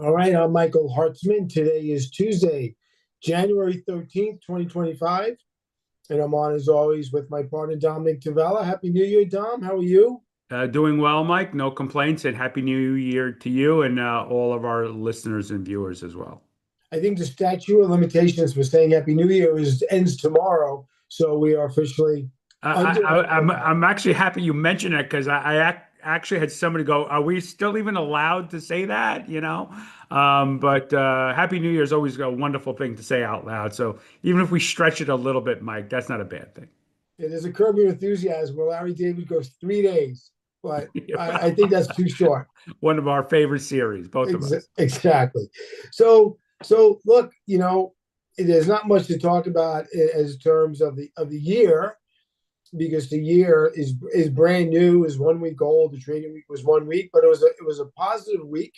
All right, I'm Michael Hartzman. Today is Tuesday, January 13th, 2025. And I'm on as always with my partner, Dominic Tavella. Happy New Year, Dom. How are you? Doing well, Mike. No complaints, and Happy New Year to you and all of our listeners and viewers as well. I think the statute of limitations for saying Happy New Year ends tomorrow. So we are officially I, under. I'm actually happy you mentioned it because actually had somebody go, "Are we still even allowed to say that?" But Happy New Year is always a wonderful thing to say out loud. So even if we stretch it a little bit, Mike, that's not a bad thing. There's a Curb Your Enthusiasm where Larry David goes 3 days, but I think that's too short. One of our favorite series, both of us. Exactly. So look, there's not much to talk about as terms of the year because the year is brand new, is 1 week old. The trading week was 1 week, but it was a positive week.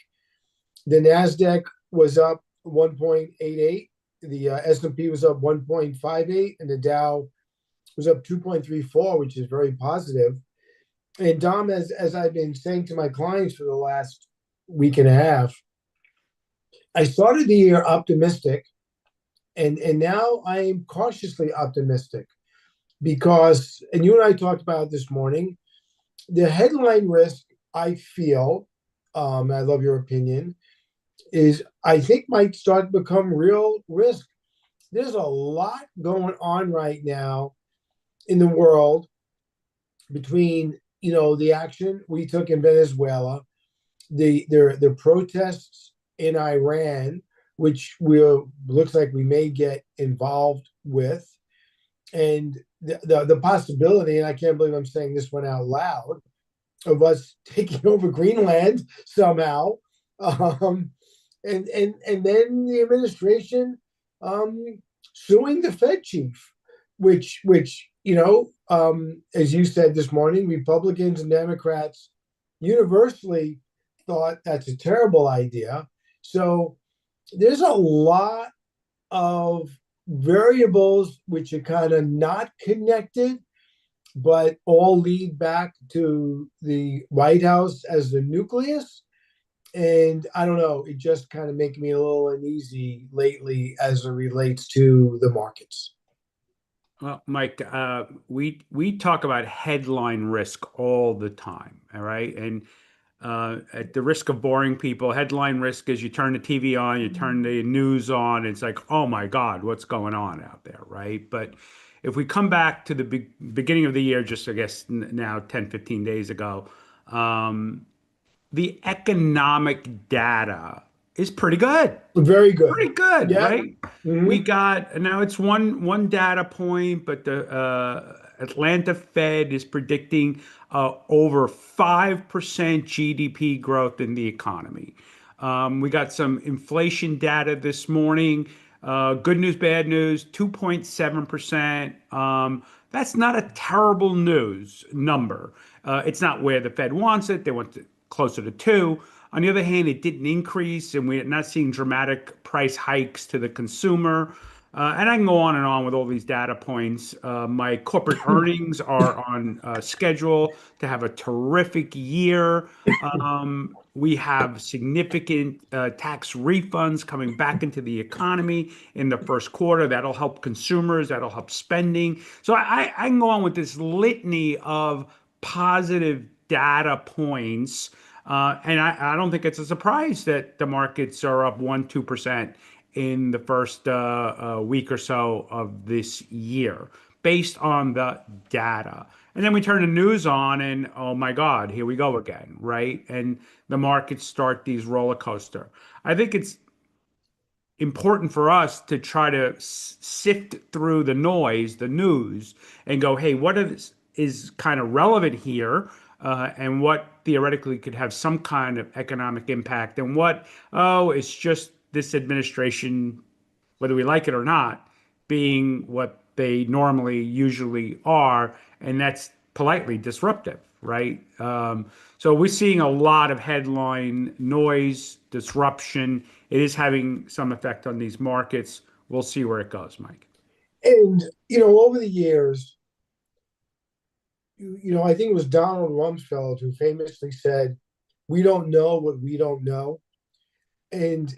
The Nasdaq was up 1.88. The S&P was up 1.58, and the Dow was up 2.34, which is very positive. And Dom, as I've been saying to my clients for the last week and a half, I started the year optimistic, and now I am cautiously optimistic because, and you and I talked about it this morning, the headline risk I feel, I love your opinion, is I think might start to become real risk. There's a lot going on right now in the world between the action we took in Venezuela, the protests in Iran, which will looks like we may get involved with, and the possibility, and I can't believe I'm saying this one out loud, of us taking over Greenland somehow, um, and then the administration um, suing the Fed chief, which as you said this morning, Republicans and Democrats universally thought that's a terrible idea. So there's a lot of variables which are kind of not connected, but all lead back to the White House as the nucleus. And I don't know, it just kind of making me a little uneasy lately as it relates to the markets. Well, Mike, we talk about headline risk all the time, all right? And at the risk of boring people, headline risk is you turn the TV on, you turn the news on, it's like, oh my God, what's going on out there, right? But if we come back to the beginning of the year, just I guess now 10, 15 days ago, um, the economic data is pretty good. Very good. Pretty good, Yeah. right? We Mm-hmm. got now it's one data point, but the Atlanta Fed is predicting over 5% GDP growth in the economy. We got some inflation data this morning. Good news, bad news, 2.7%. That's not a terrible news number. It's not where the Fed wants it. They want it closer to two. On the other hand, it didn't increase, and we're not seeing dramatic price hikes to the consumer. And I can go on and on with all these data points. My corporate earnings are on schedule to have a terrific year. We have significant tax refunds coming back into the economy in the first quarter. That'll help consumers, that'll help spending. So I can go on with this litany of positive data points. And I don't think it's a surprise that the markets are up 1%, 2% in the first week or so of this year based on the data. And then we turn the news on and oh my God, here we go again, right? And the markets start these roller coaster. I think it's important for us to try to sift through the noise, the news, and go, hey, is kind of relevant here, and what theoretically could have some kind of economic impact, and what, oh, it's just this administration, whether we like it or not, being what they normally usually are, and that's politely disruptive, right? So we're seeing a lot of headline noise, disruption. It is having some effect on these markets. We'll see where it goes, Mike. And over the years, I think it was Donald Rumsfeld who famously said, "We don't know what we don't know." and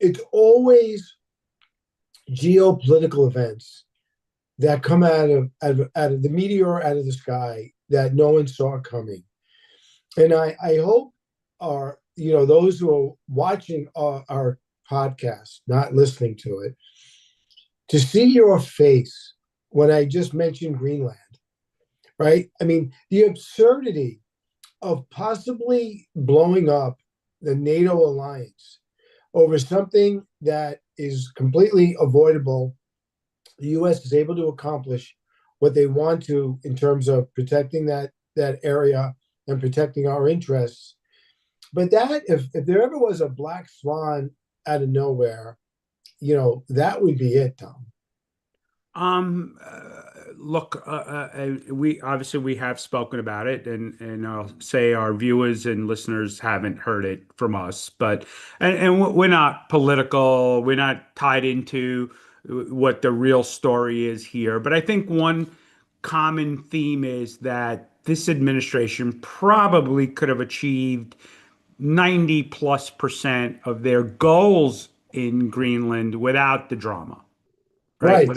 it's always geopolitical events that come out of the meteor out of the sky that no one saw coming. And I hope those who are watching our podcast, not listening to it, to see your face when I just mentioned Greenland, right? I mean, the absurdity of possibly blowing up the NATO alliance over something that is completely avoidable. The U.S. is able to accomplish what they want to in terms of protecting that area and protecting our interests. But that if there ever was a black swan out of nowhere, that would be it, Tom. Look, we obviously we have spoken about it, and I'll say our viewers and listeners haven't heard it from us, but and we're not political, we're not tied into what the real story is here. But I think one common theme is that this administration probably could have achieved 90+% of their goals in Greenland without the drama, right? Right.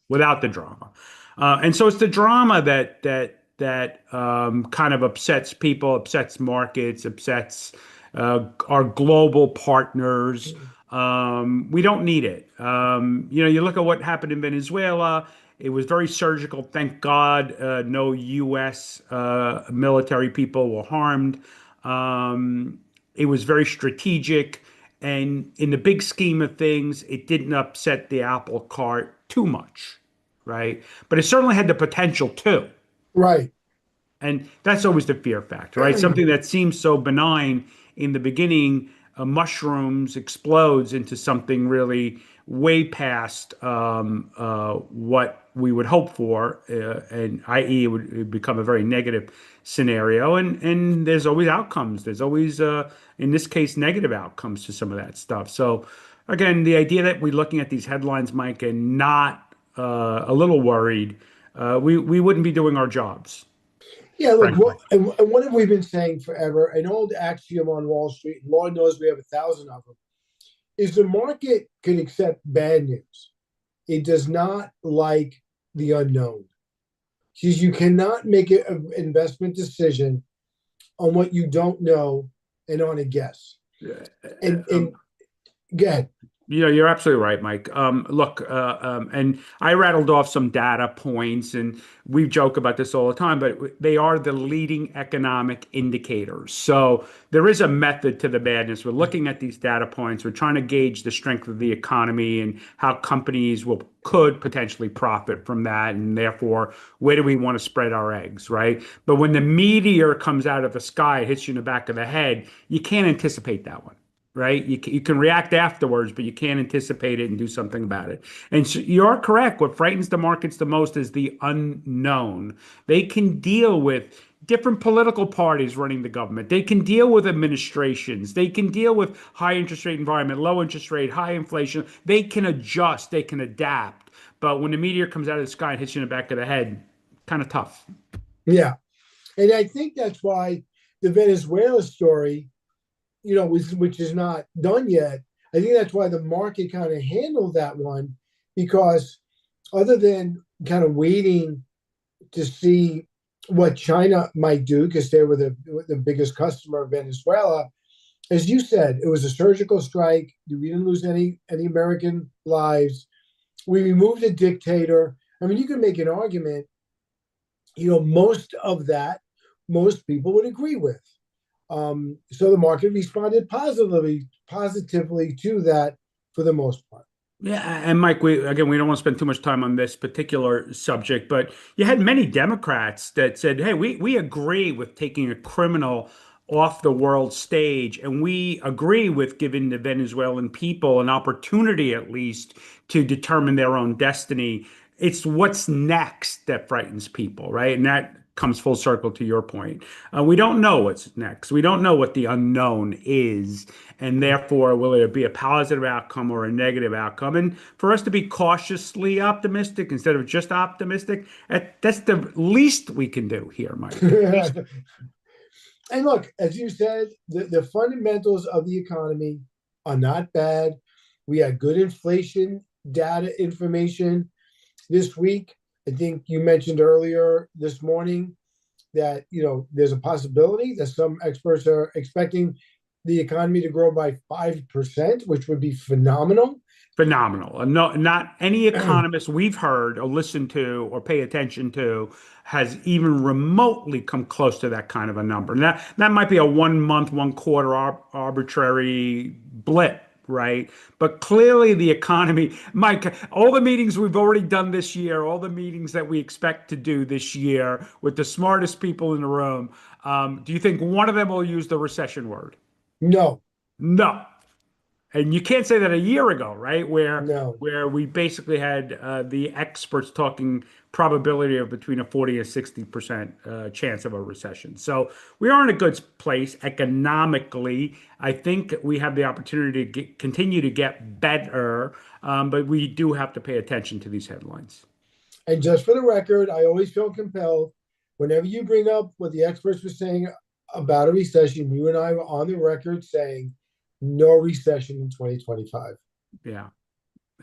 Without the drama. And so it's the drama that kind of upsets people, upsets markets, upsets our global partners. We don't need it. You look at what happened in Venezuela. It was very surgical. Thank God, no U.S. Military people were harmed. It was very strategic. And in the big scheme of things, it didn't upset the apple cart too much, right? But it certainly had the potential to. Right. And that's always the fear factor, right? Something that seems so benign in the beginning, mushrooms, explodes into something really way past what we would hope for, and i.e., it would become a very negative scenario. And there's always outcomes. There's always, in this case, negative outcomes to some of that stuff. So again, the idea that we're looking at these headlines, Mike, and not a little worried, we wouldn't be doing our jobs, Yeah, look, frankly. and what have we been saying forever? An old axiom on Wall Street, and Lord knows we have 1,000 of them, is the market can accept bad news. It does not like the unknown. Because you cannot make an investment decision on what you don't know and on a guess. And go ahead. You're absolutely right, Mike. Look, and I rattled off some data points, and we joke about this all the time, but they are the leading economic indicators. So there is a method to the madness. We're looking at these data points. We're trying to gauge the strength of the economy and how companies could potentially profit from that, and therefore, where do we want to spread our eggs, right? But when the meteor comes out of the sky, hits you in the back of the head, you can't anticipate that one, right? You can react afterwards, but you can't anticipate it and do something about it. And so you're correct. What frightens the markets the most is the unknown. They can deal with different political parties running the government. They can deal with administrations. They can deal with high interest rate environment, low interest rate, high inflation. They can adjust. They can adapt. But when the meteor comes out of the sky and hits you in the back of the head, kind of tough. Yeah. And I think that's why the Venezuela story, which is not done yet, I think that's why the market kind of handled that one, because other than kind of waiting to see what China might do, because they were the biggest customer of Venezuela, as you said, it was a surgical strike. We didn't lose any American lives. We removed a dictator. I mean, you can make an argument, most of that, most people would agree with. So the market responded positively to that for the most part. Yeah, and Mike, we don't want to spend too much time on this particular subject, but you had many Democrats that said, "Hey, we agree with taking a criminal off the world stage, and we agree with giving the Venezuelan people an opportunity at least to determine their own destiny." It's what's next that frightens people, right? And that comes full circle to your point. We don't know what's next. We don't know what the unknown is, and therefore, will it be a positive outcome or a negative outcome? And for us to be cautiously optimistic instead of just optimistic, that's the least we can do here, Mike. At least. And look, as you said, the fundamentals of the economy are not bad. We had good inflation data information this week. I think you mentioned earlier this morning that there's a possibility that some experts are expecting the economy to grow by 5%, which would be phenomenal. Phenomenal. And no, not any economist we've heard or listened to or pay attention to has even remotely come close to that kind of a number. And that might be a 1 month, 1 quarter arbitrary blip, right? But clearly the economy, Mike, all the meetings we've already done this year, all the meetings that we expect to do this year with the smartest people in the room, do you think one of them will use the recession word? No, No. And you can't say that a year ago, right? Where no. where we basically had the experts talking probability of between a 40 and 60% chance of a recession. So we are in a good place economically. I think we have the opportunity to continue to get better, but we do have to pay attention to these headlines. And just for the record, I always feel compelled whenever you bring up what the experts were saying about a recession, you and I were on the record saying no recession in 2025. Yeah.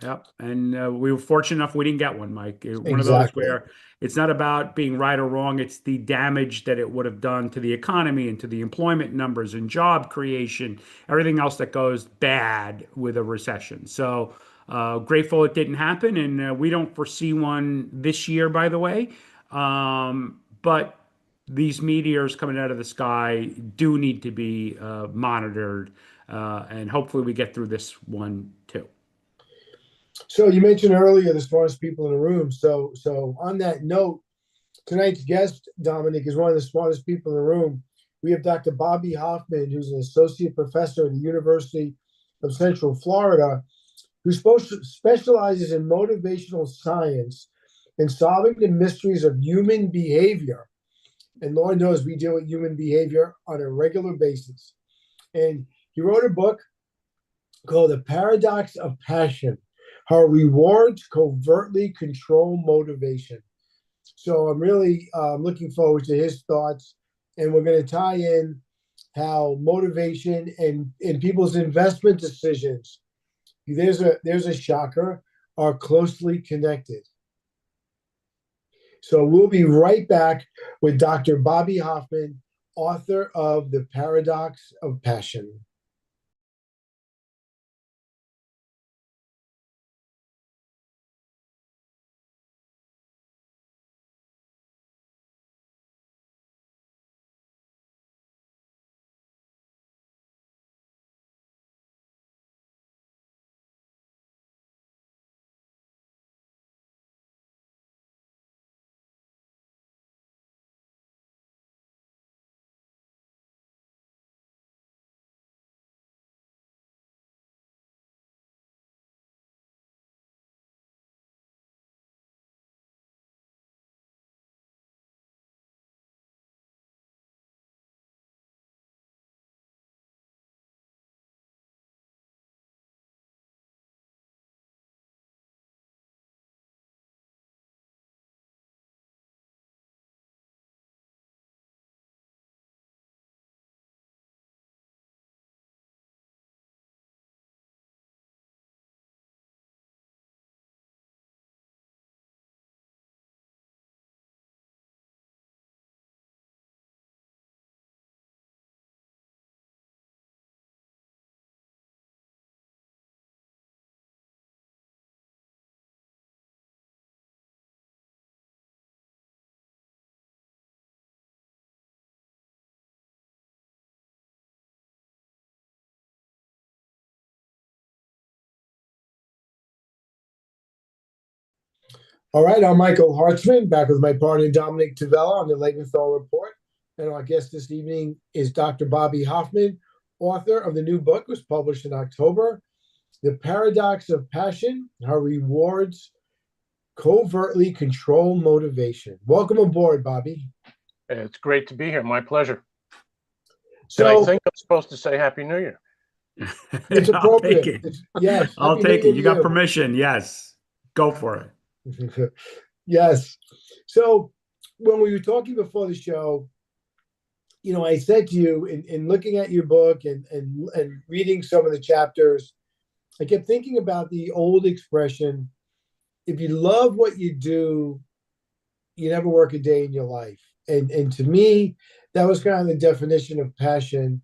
Yep. And we were fortunate enough we didn't get one, Mike. One of those Exactly. where it's not about being right or wrong, it's the damage that it would have done to the economy and to the employment numbers and job creation, everything else that goes bad with a recession. So grateful it didn't happen. And we don't foresee one this year, by the way. But these meteors coming out of the sky do need to be monitored. And hopefully we get through this one too. So you mentioned earlier the smartest people in the room. So on that note, tonight's guest, Dominic, is one of the smartest people in the room. We have Dr. Bobby Hoffman, who's an associate professor at the University of Central Florida, who specializes in motivational science and solving the mysteries of human behavior. And Lord knows we deal with human behavior on a regular basis. And he wrote a book called The Paradox of Passion: How Rewards Covertly Control Motivation. So I'm really looking forward to his thoughts. And we're going to tie in how motivation and people's investment decisions, there's a shocker, are closely connected. So we'll be right back with Dr. Bobby Hoffman, author of The Paradox of Passion. All right, I'm Michael Hartzman, back with my partner Dominic Tavella on the Lebenthal Report. And our guest this evening is Dr. Bobby Hoffman, author of the new book, was published in October, The Paradox of Passion: How Rewards Covertly Control Motivation. Welcome aboard, Bobby. It's great to be here. My pleasure. And I So think I'm supposed to say Happy New Year. it's I'll take appropriate. it. Yes, I'll Happy New take it. Year You to got you. permission. Yes. Go for it. Yes. So when we were talking before the show, I said to you in looking at your book and reading some of the chapters, I kept thinking about the old expression, if you love what you do, you never work a day in your life. And to me, that was kind of the definition of passion.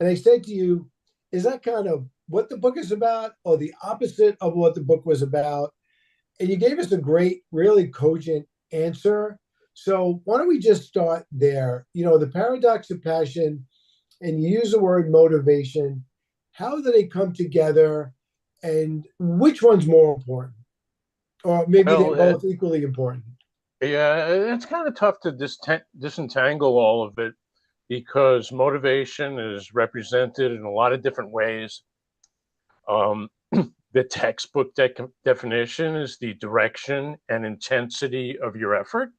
And I said to you, is that kind of what the book is about, or the opposite of what the book was about? And you gave us a great, really cogent answer. So why don't we just start there? The paradox of passion, and you use the word motivation. How do they come together, and which one's more important? Or maybe they're Well, both equally important. yeah, it's kind of tough to disentangle all of it because motivation is represented in a lot of different ways. The textbook definition is the direction and intensity of your effort.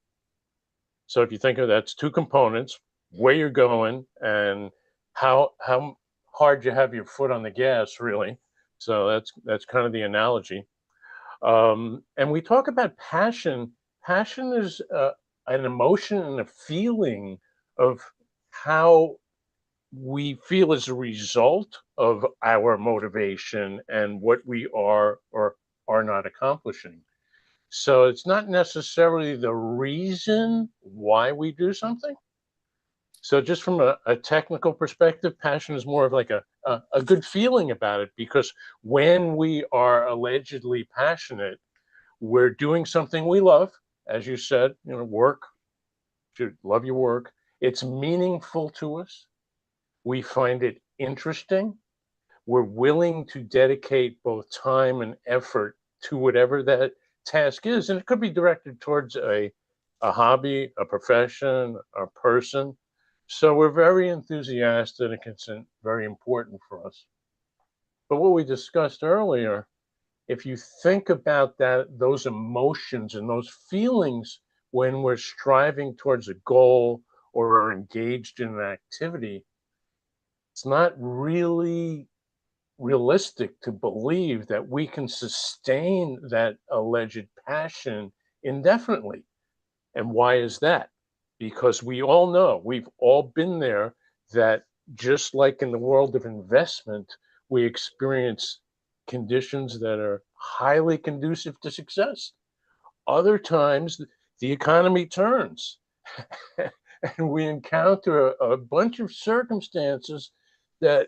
So if you think of that's two components, where you're going and how hard you have your foot on the gas, really. So that's kind of the analogy. And we talk about passion. Passion is an emotion and a feeling of how we feel as a result of our motivation and what we are or are not accomplishing. So it's not necessarily the reason why we do something. So just from a technical perspective, passion is more of like a good feeling about it because when we are allegedly passionate, we're doing something we love, as you said, work, you love your work. It's meaningful to us. We find it interesting. We're willing to dedicate both time and effort to whatever that task is. And it could be directed towards a hobby, a profession, a person. So we're very enthusiastic and it's very important for us. But what we discussed earlier, if you think about those emotions and those feelings when we're striving towards a goal or are engaged in an activity, it's not really realistic to believe that we can sustain that alleged passion indefinitely. And why is that? Because we all know, we've all been there, that just like in the world of investment, we experience conditions that are highly conducive to success. Other times, the economy turns and we encounter a bunch of circumstances that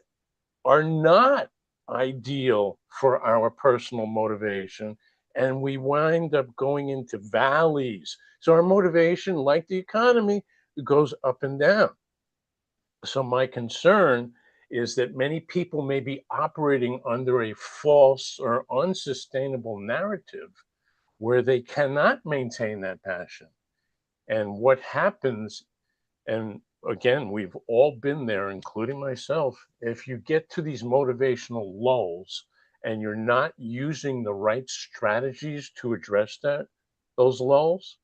are not ideal for our personal motivation. And we wind up going into valleys. So our motivation, like the economy, goes up and down. So my concern is that many people may be operating under a false or unsustainable narrative where they cannot maintain that passion. And what happens, and again, we've all been there, including myself. If you get to these motivational lulls and you're not using the right strategies to address those lulls,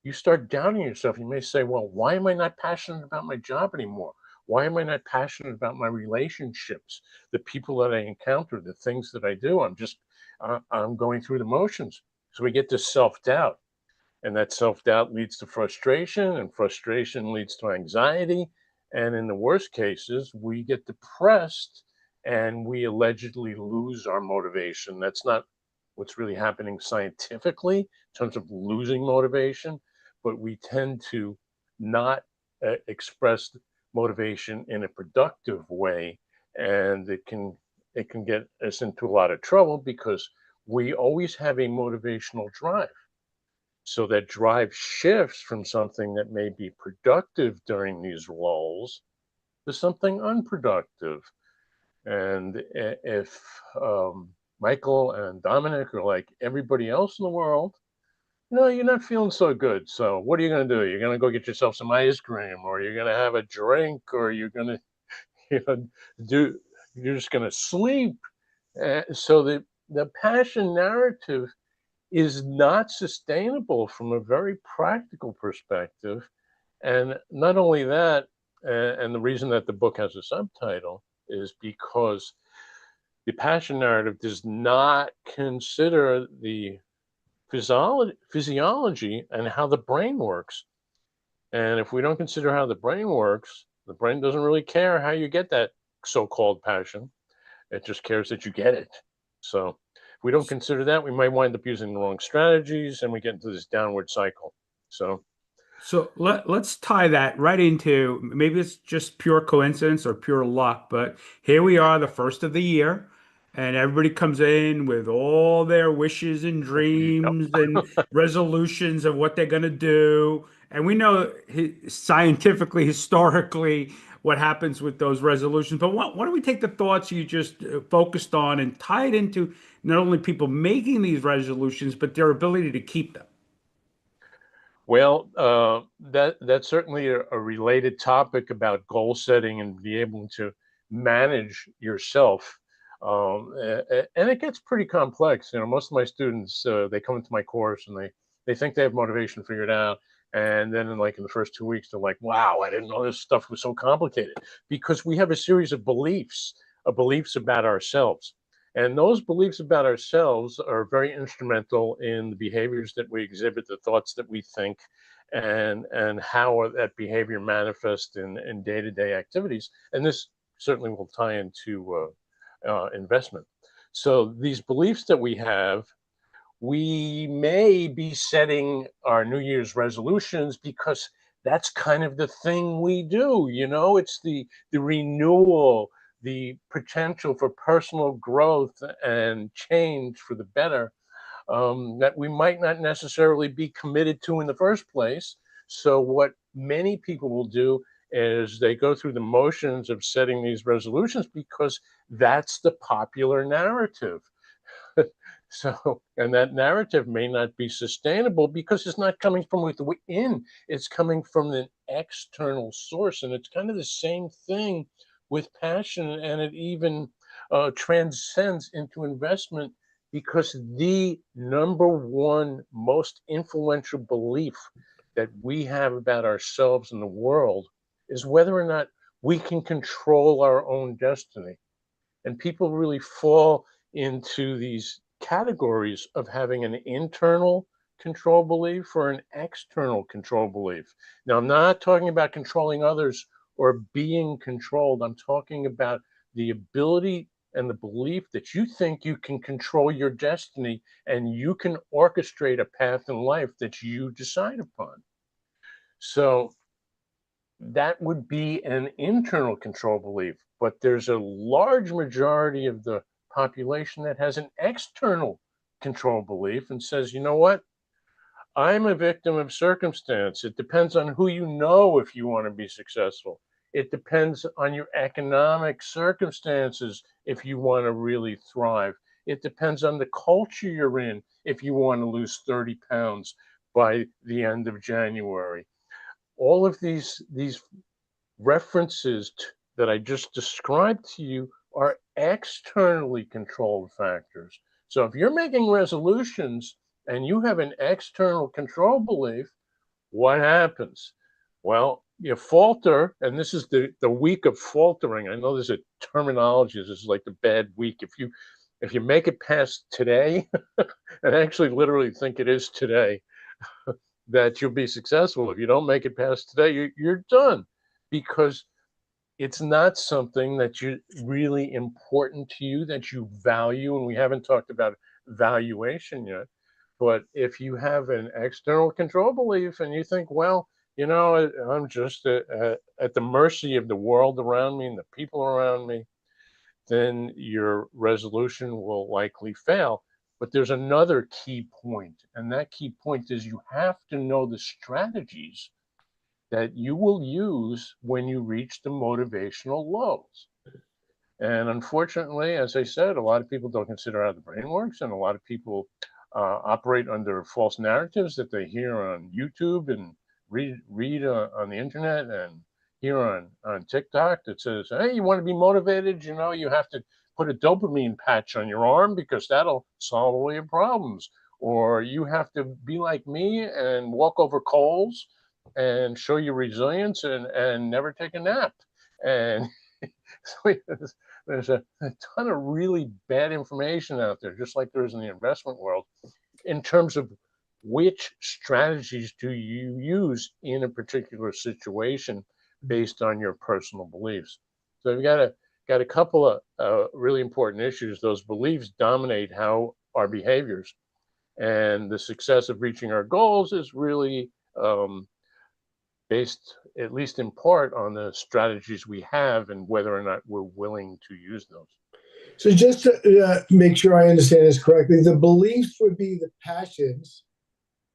you start doubting yourself. You may say, well, why am I not passionate about my job anymore? Why am I not passionate about my relationships, the people that I encounter, the things that I do? I'm going through the motions. So we get to self-doubt. And that self doubt leads to frustration, and frustration leads to anxiety. And in the worst cases, we get depressed and we allegedly lose our motivation. That's not what's really happening scientifically in terms of losing motivation, but we tend to not express motivation in a productive way. And it can get us into a lot of trouble because we always have a motivational drive. So that drive shifts from something that may be productive during these lulls to something unproductive. And if Michael and Dominic are like everybody else in the world, no, you're not feeling so good. So what are you going to do? You're going to go get yourself some ice cream, or you're going to have a drink, or you're going to you know, do. You're just going to sleep. So the passion narrative is not sustainable from a very practical perspective. And not only that, and the reason that the book has a subtitle is because the passion narrative does not consider the physiology and how the brain works. And if we don't consider how the brain works, The brain doesn't really care how you get that so-called passion. It just cares that you get it. So if we don't consider that, we might wind up using the wrong strategies and we get into this downward cycle. So So let's tie that right into, maybe it's just pure coincidence or pure luck, but here we are, the first of the year, and everybody comes in with all their wishes and yep. dreams and resolutions of what they're going to do. And we know scientifically, historically, what happens with those resolutions. But why don't we take the thoughts you just focused on and tie it into not only people making these resolutions, but their ability to keep them? Well, that's certainly a related topic about goal setting and be able to manage yourself. And it gets pretty complex. You know, most of my students they come into my course and they think they have motivation figured out, and then in the first 2 weeks they're like, "Wow, I didn't know this stuff was so complicated," because we have a series of beliefs about ourselves. And those beliefs about ourselves are very instrumental in the behaviors that we exhibit, the thoughts that we think, and how that behavior manifests in day-to-day activities. And this certainly will tie into investment. So these beliefs that we have, we may be setting our New Year's resolutions because that's kind of the thing we do. You know, it's the renewal, the potential for personal growth and change for the better, that we might not necessarily be committed to in the first place. So what many people will do is they go through the motions of setting these resolutions because that's the popular narrative. So, and that narrative may not be sustainable because it's not coming from within, it's coming from an external source. And it's kind of the same thing with passion, and it even transcends into investment because the number one most influential belief that we have about ourselves and the world is whether or not we can control our own destiny. And people really fall into these categories of having an internal control belief or an external control belief. Now, I'm not talking about controlling others or being controlled. I'm talking about the ability and the belief that you think you can control your destiny and you can orchestrate a path in life that you decide upon. So that would be an internal control belief, but there's a large majority of the population that has an external control belief and says, you know what? I'm a victim of circumstance. It depends on who you know if you want to be successful. It depends on your economic circumstances if you want to really thrive. It depends on the culture you're in if you want to lose 30 pounds by the end of January. All of these references that I just described to you are externally controlled factors. So if you're making resolutions and you have an external control belief, what happens? Well, you falter, and this is the week of faltering. I know there's a terminology. This is like the bad week. If you make it past today, and I actually literally think it is today, that you'll be successful. If you don't make it past today, you're done because it's not something that you really important to you, that you value. And we haven't talked about valuation yet. But if you have an external control belief and you think, well, you know, I'm just at the mercy of the world around me and the people around me, then your resolution will likely fail. But there's another key point, and that key point is you have to know the strategies that you will use when you reach the motivational lows. And unfortunately, as I said, a lot of people don't consider how the brain works, and a lot of people operate under false narratives that they hear on YouTube and read on the internet and hear on TikTok that says, "Hey, you want to be motivated? You know, you have to put a dopamine patch on your arm because that'll solve all your problems." Or you have to be like me and walk over coals and show your resilience and never take a nap. And so there's a ton of really bad information out there, just like there is in the investment world, in terms of which strategies do you use in a particular situation based on your personal beliefs. So we've got a couple of really important issues. Those beliefs dominate how our behaviors, and the success of reaching our goals is really based, at least in part, on the strategies we have and whether or not we're willing to use those. So just to make sure I understand this correctly, the beliefs would be the passions,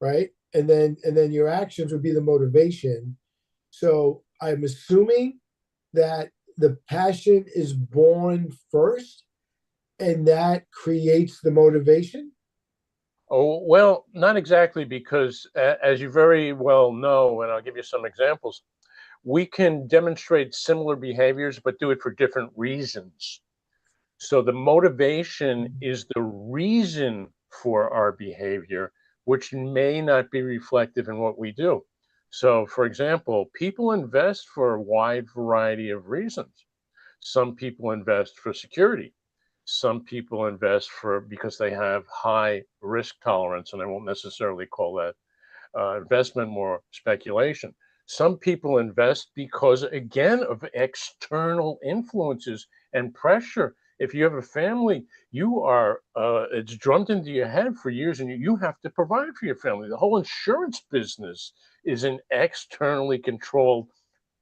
right? And then your actions would be the motivation. So I'm assuming that the passion is born first and that creates the motivation. Oh, well, not exactly, because as you very well know, and I'll give you some examples, we can demonstrate similar behaviors, but do it for different reasons. So the motivation is the reason for our behavior, which may not be reflective in what we do. So, for example, people invest for a wide variety of reasons. Some people invest for security. Some people invest for because they have high risk tolerance, and I won't necessarily call that investment, more speculation. Some people invest because, again, of external influences and pressure. If you have a family, you are, it's drummed into your head for years, and you have to provide for your family. The whole insurance business is an externally controlled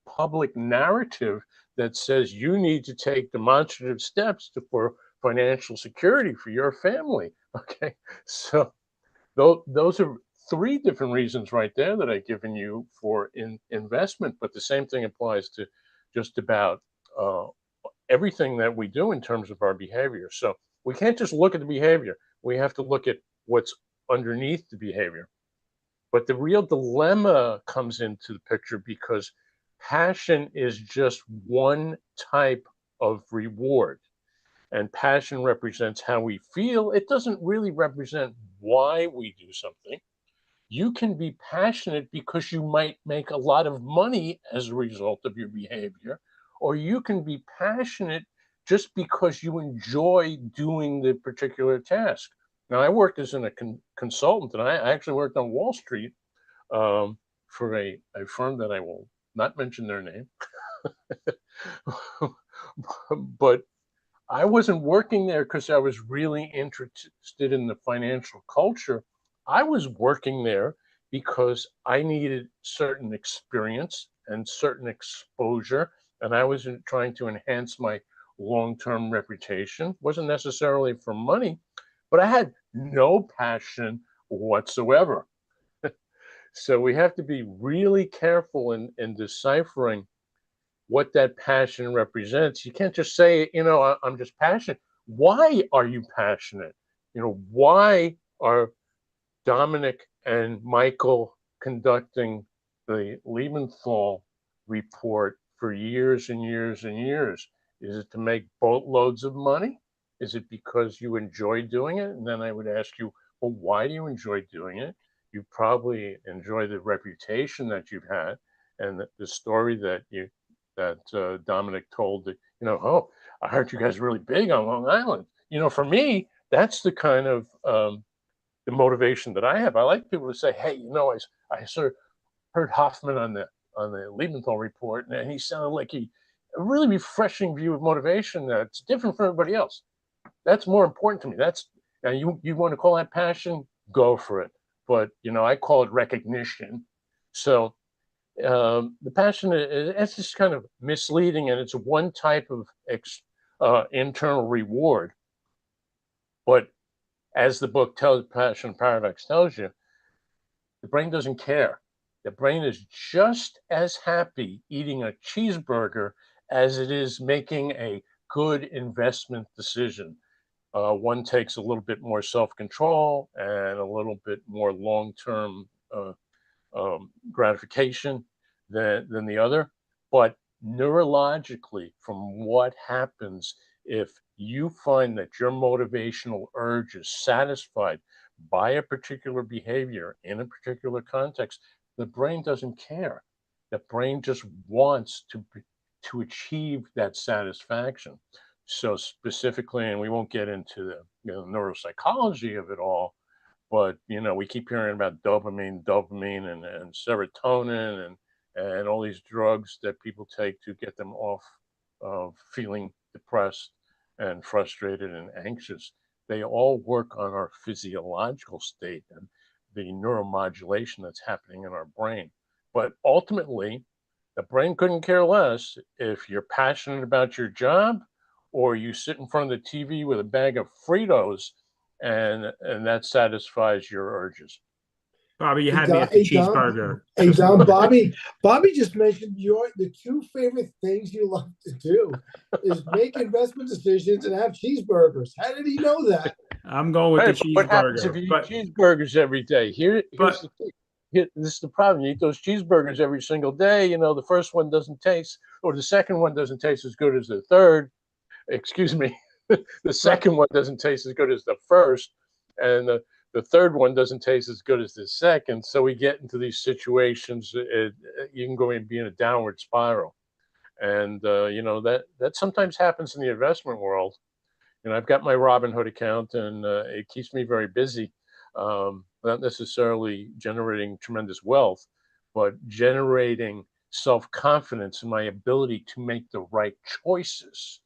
public narrative that says you need to take demonstrative steps for financial security for your family. Okay. So those are three different reasons right there that I've given you for investment, but the same thing applies to just about uh, everything that we do in terms of our behavior. So we can't just look at the behavior. We have to look at what's underneath the behavior. But the real dilemma comes into the picture because passion is just one type of reward. And passion represents how we feel. It doesn't really represent why we do something. You can be passionate because you might make a lot of money as a result of your behavior, or you can be passionate just because you enjoy doing the particular task. Now, I worked as a consultant, and I actually worked on Wall Street um, for a firm that I will not mention their name. But I wasn't working there because I was really interested in the financial culture. I was working there because I needed certain experience and certain exposure, and I was trying to enhance my long-term reputation. Wasn't necessarily for money, but I had no passion whatsoever. So we have to be really careful in deciphering what that passion represents. You can't just say, I'm just passionate. Why are you passionate? Why are Dominic and Michael conducting the Lebenthal report for years and years and years? Is it to make boatloads of money? Is it because you enjoy doing it? And then I would ask you, well, why do you enjoy doing it? You probably enjoy the reputation that you've had and the story that Dominic told that, oh, I heard you guys are really big on Long Island. For me, that's the kind of the motivation that I have. I like people to say, hey, I sort of heard Hoffman on the Lebenthal report, and he sounded like a really refreshing view of motivation that's different from everybody else. That's more important to me. That's and you want to call that passion, go for it. But I call it recognition. So the passion it's just kind of misleading, and it's one type of internal reward. But as the book tells, Passion Paradox tells you, the brain doesn't care. The brain is just as happy eating a cheeseburger as it is making a good investment decision. One takes a little bit more self-control and a little bit more long-term gratification than the other. But neurologically, from what happens if you find that your motivational urge is satisfied by a particular behavior in a particular context, the brain doesn't care. The brain just wants to achieve that satisfaction. So specifically, and we won't get into the neuropsychology of it all, but we keep hearing about dopamine and serotonin and all these drugs that people take to get them off of feeling depressed and frustrated and anxious, they all work on our physiological state and the neuromodulation that's happening in our brain. But ultimately, the brain couldn't care less if you're passionate about your job or you sit in front of the TV with a bag of Fritos and that satisfies your urges. Bobby, you Hey had me Don, at the hey Don, cheeseburger. hey Don, Bobby just mentioned the two favorite things you love to do is make investment decisions and have cheeseburgers. How did he know that? I'm going with the Right, but what happens if cheeseburger. you eat cheeseburgers every day? Here's But the thing. This is the problem. You eat those cheeseburgers every single day. You know, the first one doesn't taste, or the second one doesn't taste as good as the third. Excuse me. The but second one doesn't taste as good as the first, and the third one doesn't taste as good as the second. So we get into these situations. You can go and be in a downward spiral, and you know that sometimes happens in the investment world. You know, I've got my Robinhood account, and it keeps me very busy. Not necessarily generating tremendous wealth, but generating self confidence in my ability to make the right choices.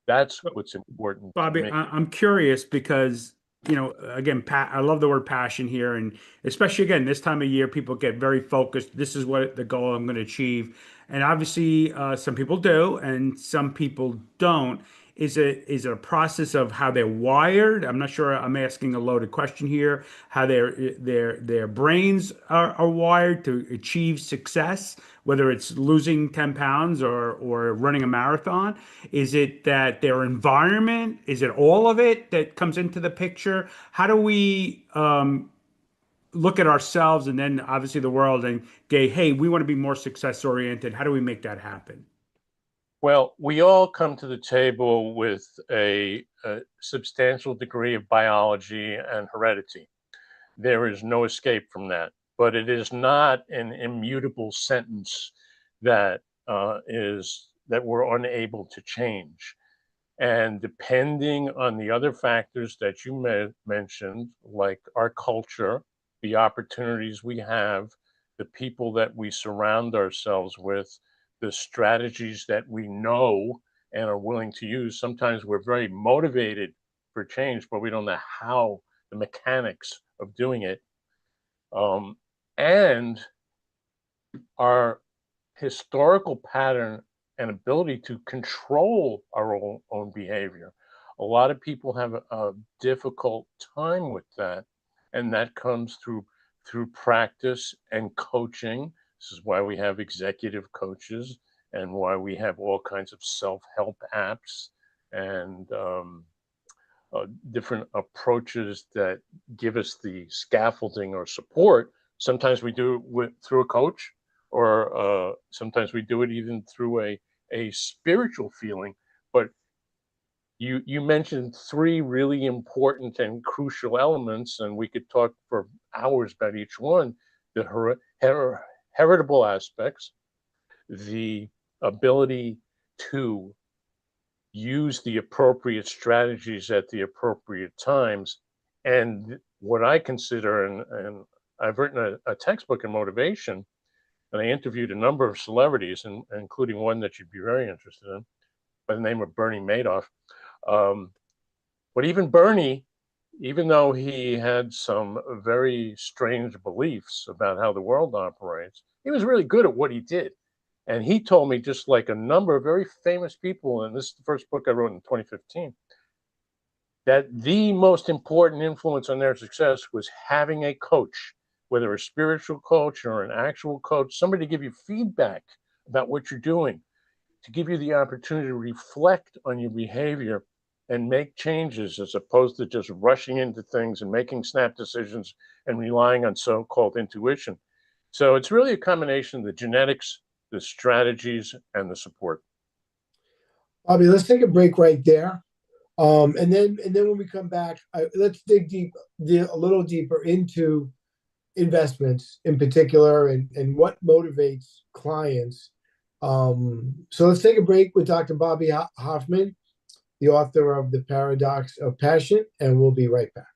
That's what's important to Bobby, me. I'm curious because, again, I love the word passion here. And especially, again, this time of year, people get very focused. This is what the goal I'm going to achieve. And obviously, some people do, and some people don't. Is it a process of how they're wired? I'm not sure. I'm asking a loaded question here. How their brains are wired to achieve success, whether it's losing 10 pounds or running a marathon. Is it that their environment? Is it all of it that comes into the picture? How do we look at ourselves and then obviously the world and go, hey, we want to be more success oriented. How do we make that happen? Well, we all come to the table with a substantial degree of biology and heredity. There is no escape from that. But it is not an immutable sentence that we're unable to change. And depending on the other factors that you mentioned, like our culture, the opportunities we have, the people that we surround ourselves with, the strategies that we know and are willing to use, sometimes we're very motivated for change, but we don't know how, the mechanics of doing it. And our historical pattern and ability to control our own behavior. A lot of people have a difficult time with that, and that comes through practice and coaching. This is why we have executive coaches and why we have all kinds of self-help apps and different approaches that give us the scaffolding or support. Sometimes we do it through a coach, or sometimes we do it even through a spiritual feeling. But you mentioned three really important and crucial elements, and we could talk for hours about each one: the heritable aspects, the ability to use the appropriate strategies at the appropriate times, and what I consider, and I've written a textbook in motivation, and I interviewed a number of celebrities, and including one that you'd be very interested in, by the name of Bernie Madoff. Um, but even Bernie, even though he had some very strange beliefs about how the world operates, he was really good at what he did. And he told me, just like a number of very famous people, and this is the first book I wrote in 2015, that the most important influence on their success was having a coach, whether a spiritual coach or an actual coach, somebody to give you feedback about what you're doing, to give you the opportunity to reflect on your behavior and make changes, as opposed to just rushing into things and making snap decisions and relying on so-called intuition. So it's really a combination of the genetics, the strategies, and the support. Bobby, let's take a break right there. And then when we come back, let's dig a little deeper into investments in particular and what motivates clients. So let's take a break with Dr. Bobby Hoffman, the author of The Paradox of Passion, and we'll be right back.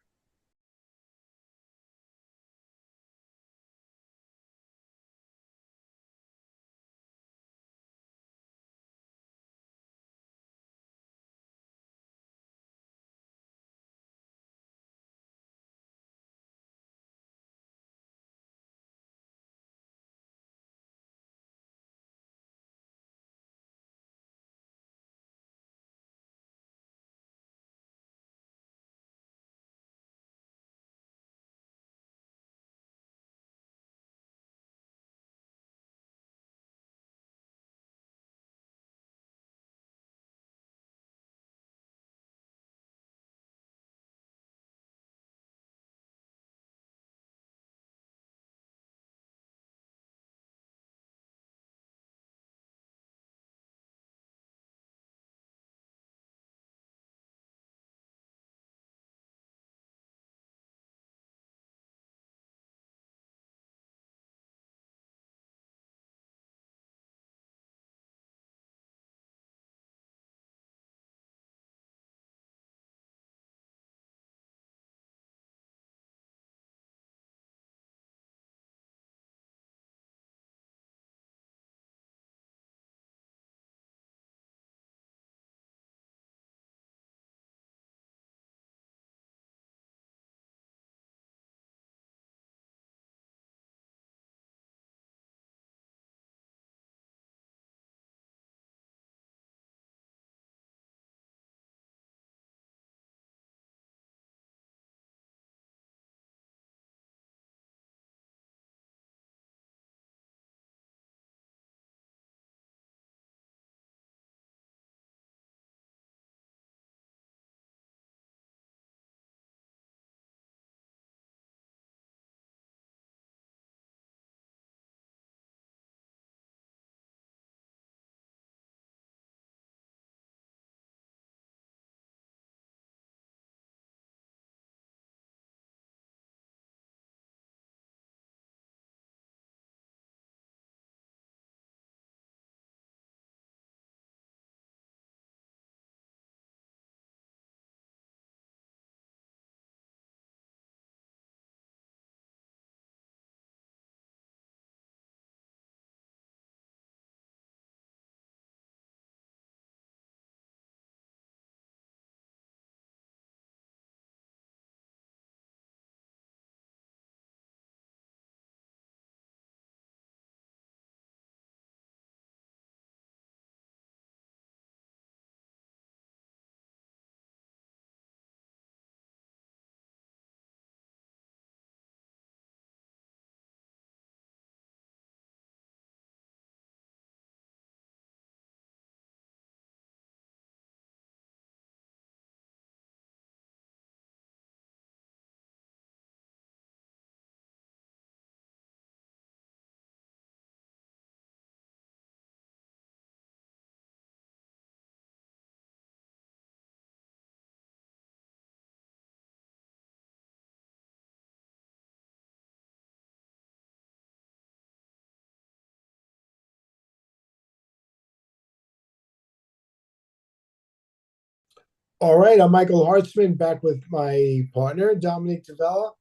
All right, I'm Michael Hartzman, back with my partner, Dominic Tavella,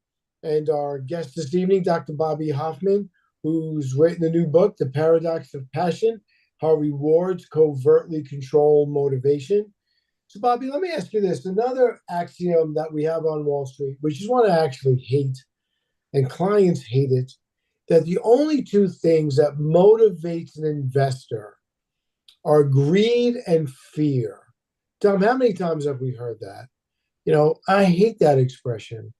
and our guest this evening, Dr. Bobby Hoffman, who's written the new book, The Paradox of Passion: How Rewards Covertly Control Motivation. So, Bobby, let me ask you this. Another axiom that we have on Wall Street, which is one I actually hate, and clients hate it, that the only two things that motivates an investor are greed and fear. Tom, how many times have we heard that? I hate that expression.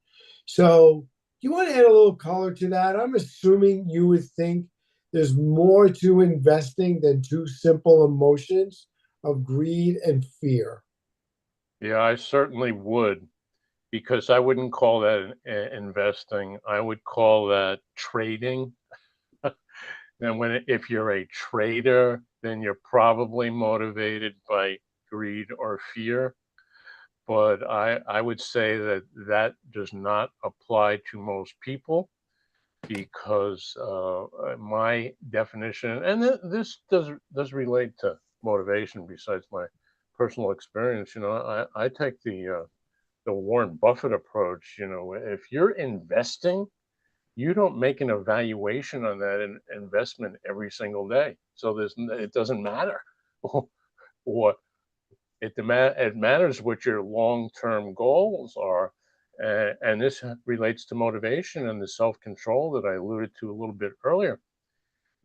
So, you want to add a little color to that? I'm assuming you would think there's more to investing than two simple emotions of greed and fear. Yeah, I certainly would, because I wouldn't call that investing. I would call that trading. And if you're a trader, then you're probably motivated by greed or fear. But I would say that that does not apply to most people, because my definition, and this does relate to motivation besides my personal experience. I take the Warren Buffett approach. If you're investing, you don't make an evaluation on that investment every single day. So it doesn't matter what it matters what your long-term goals are. And this relates to motivation and the self-control that I alluded to a little bit earlier.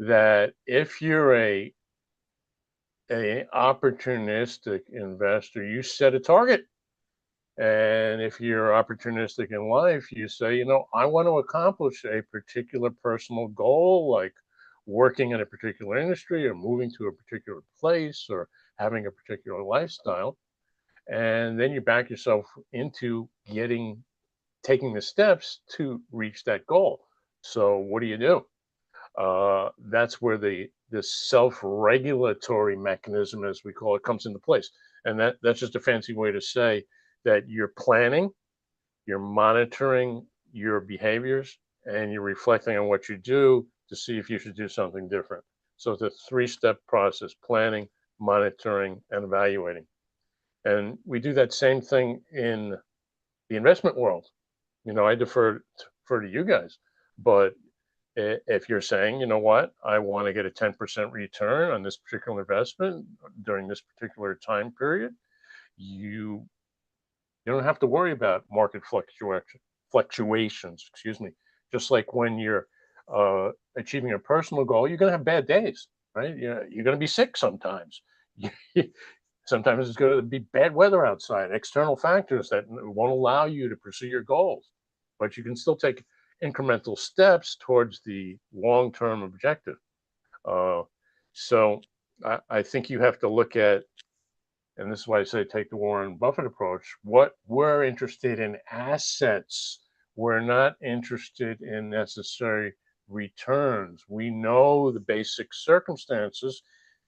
That if you're a opportunistic investor, you set a target. And if you're opportunistic in life, you say, I want to accomplish a particular personal goal, like working in a particular industry or moving to a particular place or having a particular lifestyle. And then you back yourself into taking the steps to reach that goal. So what do? That's where the self-regulatory mechanism, as we call it, comes into place. And that's just a fancy way to say that you're planning, you're monitoring your behaviors, and you're reflecting on what you do to see if you should do something different. So it's a three-step process: planning, monitoring, and evaluating. And we do that same thing in the investment world. I defer to you guys, but if you're saying, what, I want to get a 10% return on this particular investment during this particular time period, you you don't have to worry about market fluctuations. Excuse me. Just like when you're achieving a personal goal, you're going to have bad days, right? You're going to be sick sometimes. Sometimes it's going to be bad weather outside, external factors that won't allow you to pursue your goals. But you can still take incremental steps towards the long-term objective. Uh, so I think you have to look at, and this is why I say take the Warren Buffett approach. What we're interested in assets. We're not interested in necessary returns. We know the basic circumstances.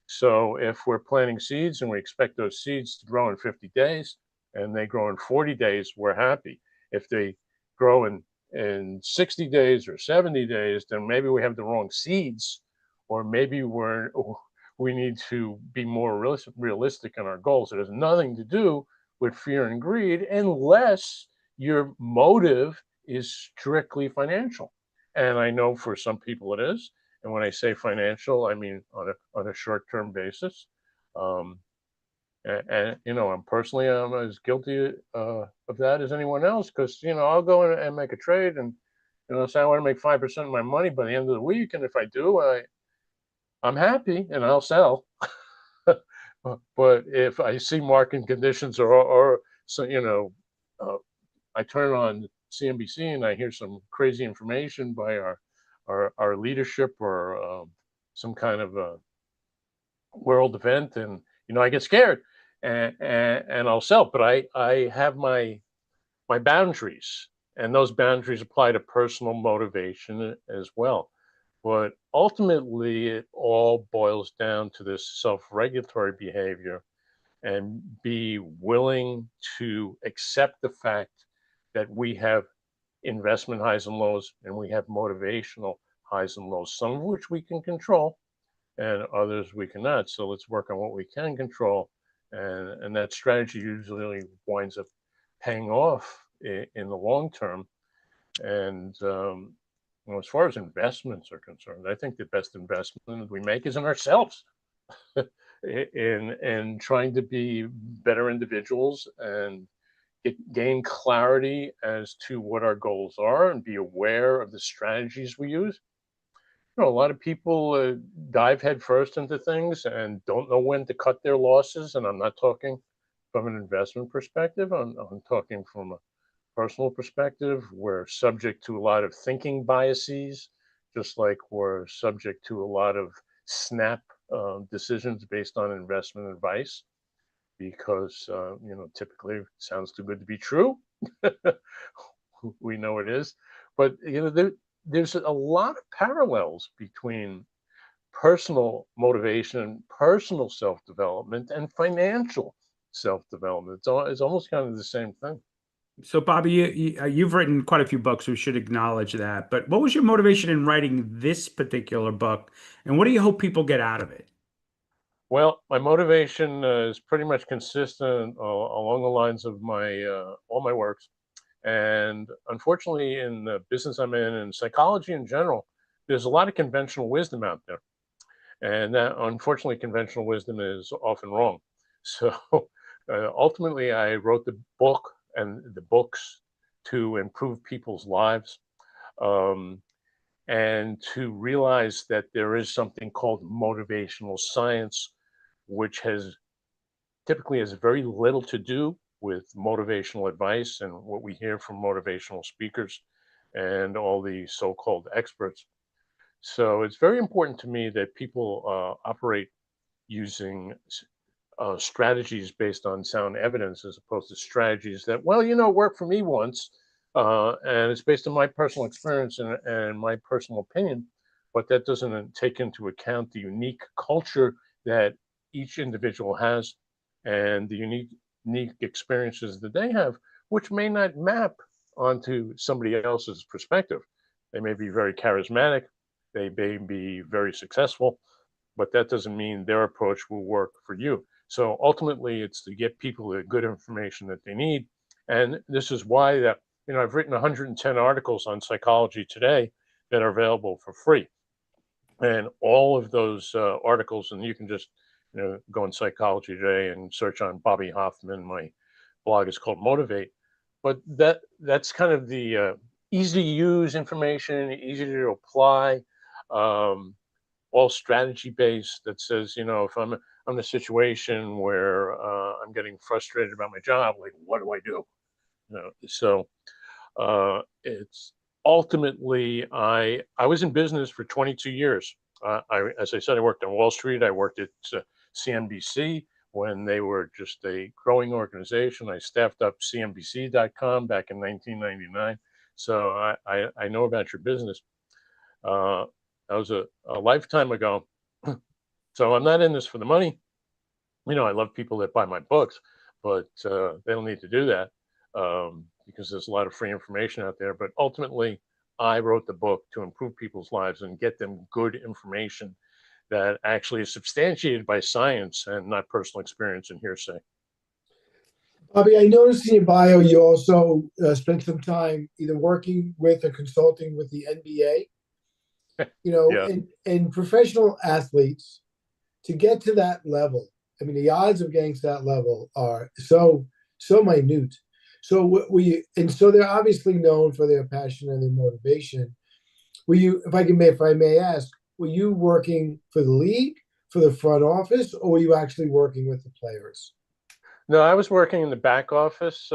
So if we're planting seeds and we expect those seeds to grow in 50 days and they grow in 40 days, we're happy. If they grow in 60 days or 70 days, then maybe we have the wrong seeds, or maybe we need to be more realistic in our goals. It has nothing to do with fear and greed unless your motive is strictly financial. And I know for some people it is. And when I say financial, I mean on a short-term basis. Um, I'm as guilty of that as anyone else, because I'll go in and make a trade, and say I want to make 5% of my money by the end of the week, and if I do, I'm happy and I'll sell. But if I see market conditions, or so I turn on CNBC and I hear some crazy information by our leadership, or some kind of a world event, and I get scared, and I'll sell. But I have my boundaries, and those boundaries apply to personal motivation as well. But ultimately, it all boils down to this self-regulatory behavior, and be willing to accept the fact that we have investment highs and lows, and we have motivational highs and lows, some of which we can control and others we cannot. So let's work on what we can control and that strategy usually winds up paying off in the long term. And as far as investments are concerned, I think the best investment we make is in ourselves, in trying to be better individuals and gain clarity as to what our goals are and be aware of the strategies we use. A lot of people dive headfirst into things and don't know when to cut their losses. And I'm not talking from an investment perspective. I'm talking from a personal perspective. We're subject to a lot of thinking biases, just like we're subject to a lot of snap decisions based on investment advice, because typically it sounds too good to be true. We know it is, but there's a lot of parallels between personal motivation, personal self-development, and financial self-development. It's almost kind of the same thing. So, Bobby, you've written quite a few books. We should acknowledge that. But what was your motivation in writing this particular book, and what do you hope people get out of it? Well, my motivation is pretty much consistent along the lines of my all my works. And unfortunately, in the business I'm in and psychology in general, there's a lot of conventional wisdom out there. And that, unfortunately, conventional wisdom is often wrong. So ultimately, I wrote the book and the books to improve people's lives, um, and to realize that there is something called motivational science, which typically has very little to do with motivational advice and what we hear from motivational speakers and all the so-called experts. So it's very important to me that people operate using strategies based on sound evidence, as opposed to strategies that, well, worked for me once, and it's based on my personal experience and my personal opinion, but that doesn't take into account the unique culture that each individual has and the unique experiences that they have, which may not map onto somebody else's perspective. They may be very charismatic, they may be very successful, but that doesn't mean their approach will work for you. So ultimately, it's to get people the good information that they need. And this is why that, I've written 110 articles on psychology today that are available for free. And all of those articles, and you can just, go on Psychology Today and search on Bobby Hoffman. My blog is called Motivate. But that's kind of the easy to use information, easy to apply, all strategy based, that says, if I'm in a situation where I'm getting frustrated about my job, like, what do I do? So it's ultimately, I was in business for 22 years. As I said, I worked on Wall Street. I worked at CNBC when they were just a growing organization. I staffed up CNBC.com back in 1999. So I know about your business. Uh, that was a lifetime ago. So I'm not in this for the money. I love people that buy my books, but they don't need to do that, because there's a lot of free information out there. But ultimately, I wrote the book to improve people's lives and get them good information that actually is substantiated by science and not personal experience and hearsay. Bobby, I noticed in your bio you also spent some time either working with or consulting with the NBA. Yeah. And professional athletes, to get to that level, I mean, the odds of getting to that level are so minute. So so they're obviously known for their passion and their motivation. If I may ask, were you working for the league, for the front office, or were you actually working with the players? No, I was working in the back office.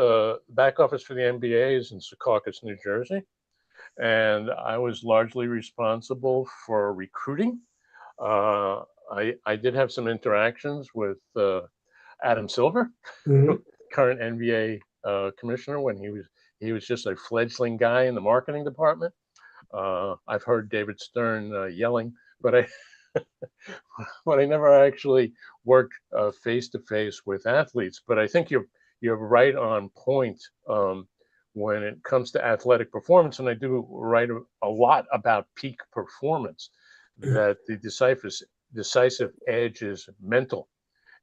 Back office for the NBA is in Secaucus, New Jersey, and I was largely responsible for recruiting. Uh, I did have some interactions with Adam Silver, Mm-hmm. current NBA commissioner, when he was just a fledgling guy in the marketing department. I've heard David Stern yelling, but I never actually worked face to face with athletes. But I think you're right on point when it comes to athletic performance, and I do write a lot about peak performance. That the decisive edge is mental,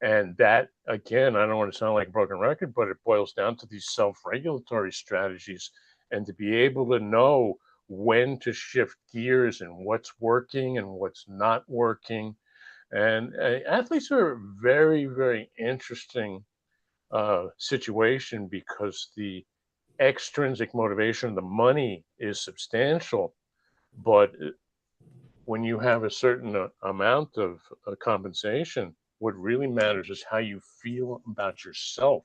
And that, again, I don't want to sound like a broken record, but it boils down to these self-regulatory strategies, and to be able to know when to shift gears and what's working and what's not working. And athletes are a very, very interesting situation, because the extrinsic motivation, the money is substantial, but when you have a certain amount of compensation, what really matters is how you feel about yourself.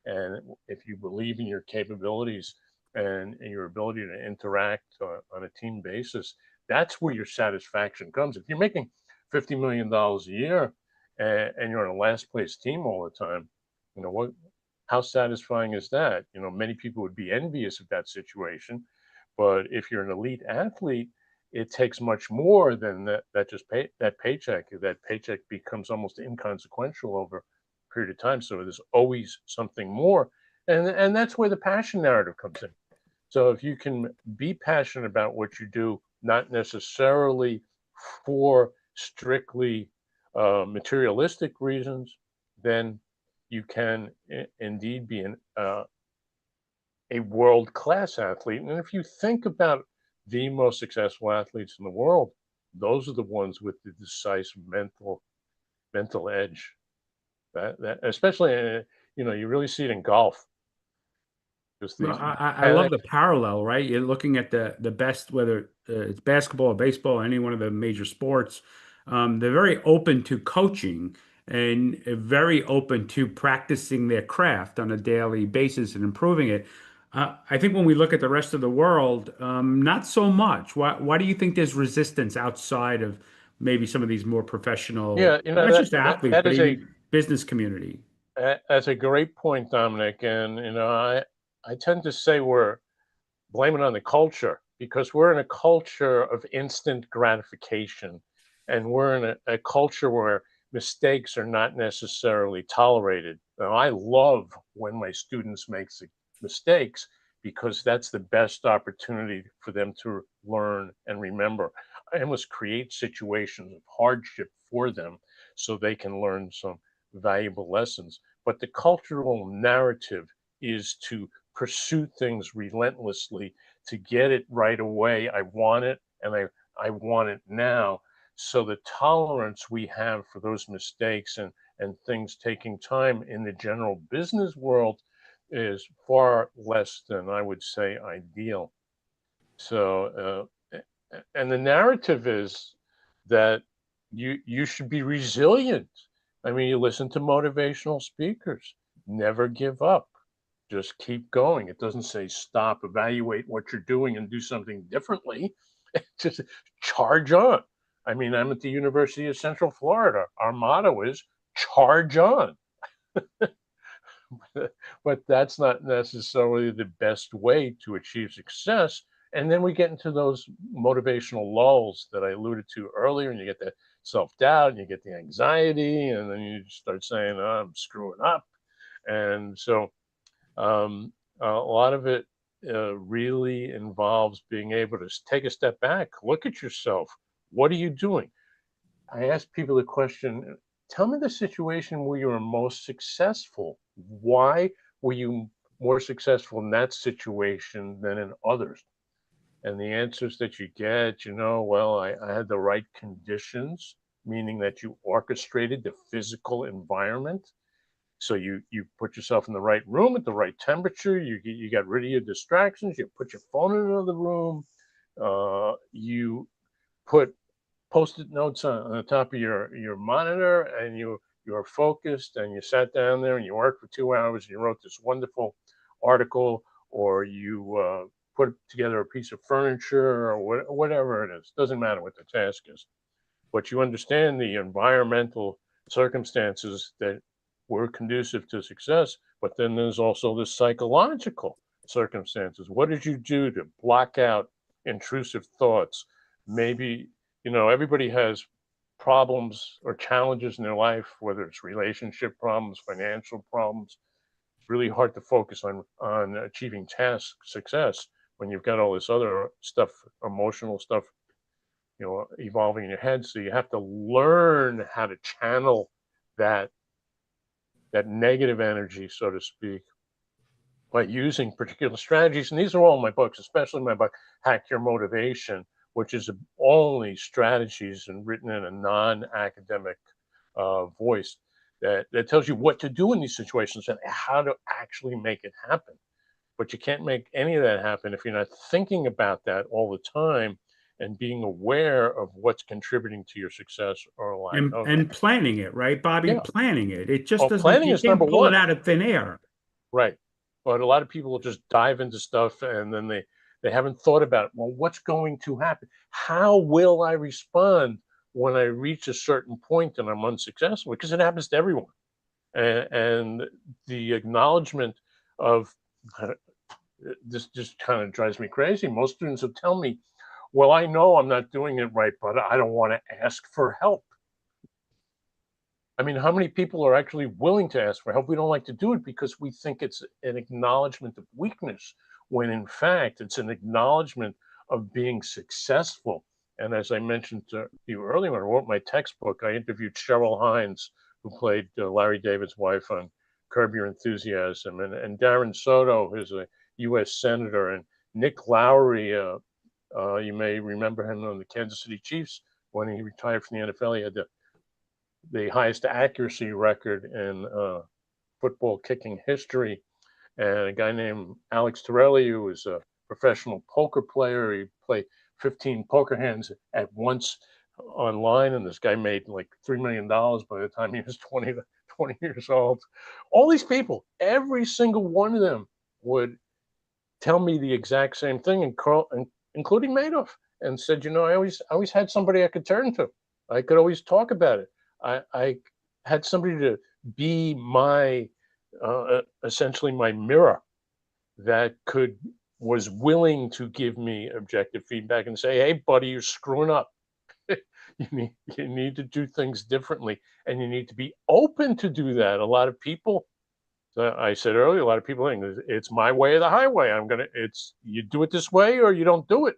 And if you believe in your capabilities and your ability to interact on a team basis, that's where your satisfaction comes. If you're making $50 million a year, and you're on a last place team all the time, what, how satisfying is that? Many people would be envious of that situation. But if you're an elite athlete, it takes much more than that just that paycheck. That paycheck becomes almost inconsequential over a period of time. So there's always something more. And that's where the passion narrative comes in. So if you can be passionate about what you do, not necessarily for strictly materialistic reasons, then you can indeed be a world-class athlete. And if you think about the most successful athletes in the world, those are the ones with the decisive mental edge. That especially, you really see it in golf, because Well, these I love the mechanics. parallel, right? You're looking at the best, whether it's basketball or baseball, or any one of the major sports. They're very open to coaching and very open to practicing their craft on a daily basis and improving it. I think when we look at the rest of the world, not so much. Why do you think there's resistance outside of maybe some of these more professional, Yeah, not that just athletes, that but is a even business community? that's a great point, Dominic. And I tend to say we're blame it on the culture, because we're in a culture of instant gratification, and we're in a culture where mistakes are not necessarily tolerated. Now, I love when my students make mistakes, because that's the best opportunity for them to learn and remember. I almost create situations of hardship for them so they can learn some valuable lessons. But the cultural narrative is to pursue things relentlessly, to get it right away. I want it, and I want it now. So the tolerance we have for those mistakes and things taking time in the general business world is far less than, I would say, ideal. So, and the narrative is that you should be resilient. I mean, you listen to motivational speakers. Never give up. Just keep going. It doesn't say stop, evaluate what you're doing, and do something differently. Just charge on. I mean, I'm at the University of Central Florida. Our motto is charge on. But that's not necessarily the best way to achieve success. And then we get into those motivational lulls that I alluded to earlier, and you get the self-doubt, and you get the anxiety, and then you start saying, oh, I'm screwing up. And so a lot of it really involves being able to take a step back, look at yourself. What are you doing? I ask people the question, tell me the situation where you were most successful. Why were you more successful in that situation than in others? And the answers that you get, well, I had the right conditions, meaning that you orchestrated the physical environment. So you put yourself in the right room at the right temperature. You got rid of your distractions. You put your phone in another room. You put post-it notes on the top of your monitor, and you are focused, and you sat down there and you worked for 2 hours, and you wrote this wonderful article, or you put together a piece of furniture, or whatever it is. Doesn't matter what the task is, but you understand the environmental circumstances that were conducive to success. But then there's also the psychological circumstances. What did you do to block out intrusive thoughts? Maybe, everybody has problems or challenges in their life, whether it's relationship problems, financial problems. It's really hard to focus on achieving task success when you've got all this other stuff, emotional stuff, evolving in your head. So you have to learn how to channel that that negative energy, so to speak, by using particular strategies. And these are all in my books, especially my book, Hack Your Motivation, which is only strategies and written in a non-academic voice that tells you what to do in these situations and how to actually make it happen. But you can't make any of that happen if you're not thinking about that all the time and being aware of what's contributing to your success or lack of it. And planning it, right, Bobby? Yeah. Planning it. It just Well, doesn't, planning you is number can't pull it one. out of thin air. Right. But a lot of people will just dive into stuff and then they haven't thought about, well, what's going to happen? How will I respond when I reach a certain point and I'm unsuccessful? Because it happens to everyone. And the acknowledgement of this just kind of drives me crazy. Most students will tell me, well, I know I'm not doing it right, but I don't want to ask for help. I mean, how many people are actually willing to ask for help? We don't like to do it because we think it's an acknowledgement of weakness, when in fact, it's an acknowledgement of being successful. And as I mentioned to you earlier, when I wrote my textbook, I interviewed Cheryl Hines, who played Larry David's wife on Curb Your Enthusiasm, and Darren Soto, who's a U.S. Senator, and Nick Lowry. You may remember him on the Kansas City Chiefs when he retired from the NFL. He had the highest accuracy record in football kicking history. And a guy named Alex Torelli, who was a professional poker player. He played 15 poker hands at once online, and this guy made like $3 million by the time he was 20 years old. All these people, every single one of them would tell me the exact same thing, including Madoff, and said, you know, I always had somebody I could turn to. I could always talk about it. I had somebody to be my essentially my mirror that was willing to give me objective feedback and say, hey, buddy, you're screwing up. you need to do things differently, and you need to be open to do that. A lot of people, I said earlier, a lot of people think it's my way or the highway. It's you do it this way or you don't do it.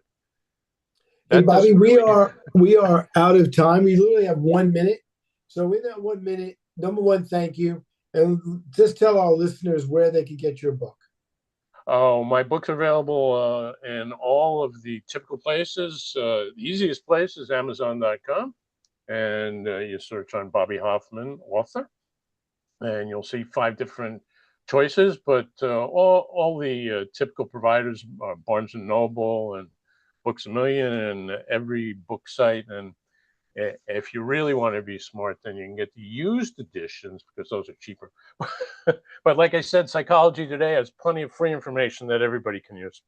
Hey, Bobby, we are out of time. We literally have 1 minute. So in that 1 minute, number one, thank you. And just tell our listeners where they can get your book. Oh, my book's available in all of the typical places. The easiest place is Amazon.com. And you search on Bobby Hoffman, author, and you'll see 5 different choices. But all the typical providers, Barnes & Noble and Books A Million and every book site. And if you really want to be smart, then you can get the used editions because those are cheaper. But like I said, Psychology Today has plenty of free information that everybody can use.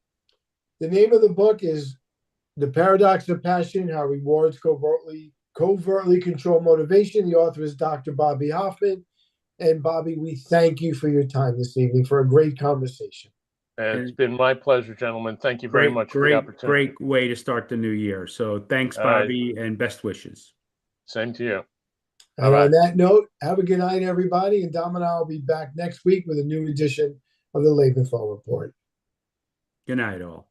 The name of the book is The Paradox of Passion, How Rewards Covertly Control Motivation. The author is Dr. Bobby Hoffman. And Bobby, we thank you for your time this evening for a great conversation. It's been my pleasure, gentlemen. Thank you very much for the opportunity. Great way to start the new year. So thanks, Bobby, and best wishes. Same to you. And on that note, have a good night, everybody. And Dom and I will be back next week with a new edition of the Lebenthal Report. Good night, all.